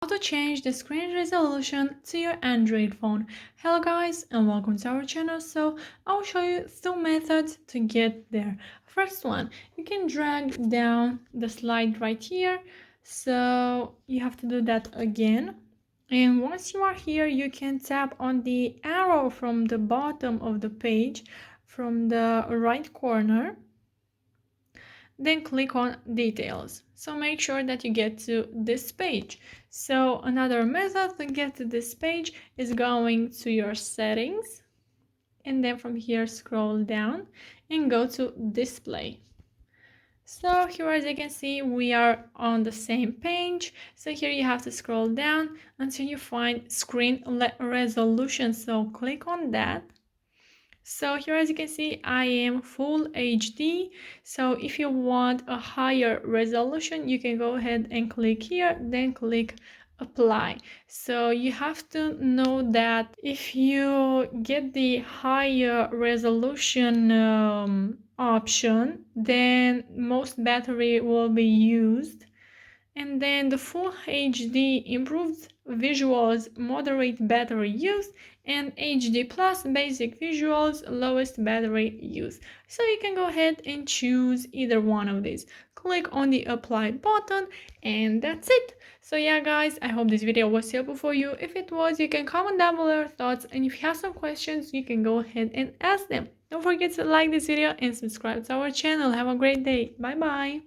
How to change the screen resolution to your Android phone. Hello guys and welcome to our channel. So I'll show you two methods to get there. First one, you can drag down the slide right here. So you have to do that again. And once you are here, you can tap on the arrow from the bottom of the page from the right corner. Then click on details. So make sure that you get to this page. So another method to get to this page is going to your settings, and then from here scroll down and go to display. So here, as you can see, we are on the same page. So here you have to scroll down until you find screen resolution. So click on that. So here, as you can see, I am full HD. So if you want a higher resolution, you can go ahead and click here, then click apply. So you have to know that if you get the higher resolution option, then most battery will be used. And then the full HD improved visuals, moderate battery use, and HD plus basic visuals, lowest battery use. So you can go ahead and choose either one of these. Click on the apply button and that's it. So yeah guys, I hope this video was helpful for you. If it was, you can comment down below your thoughts, and if you have some questions, you can go ahead and ask them. Don't forget to like this video and subscribe to our channel. Have a great day. Bye bye.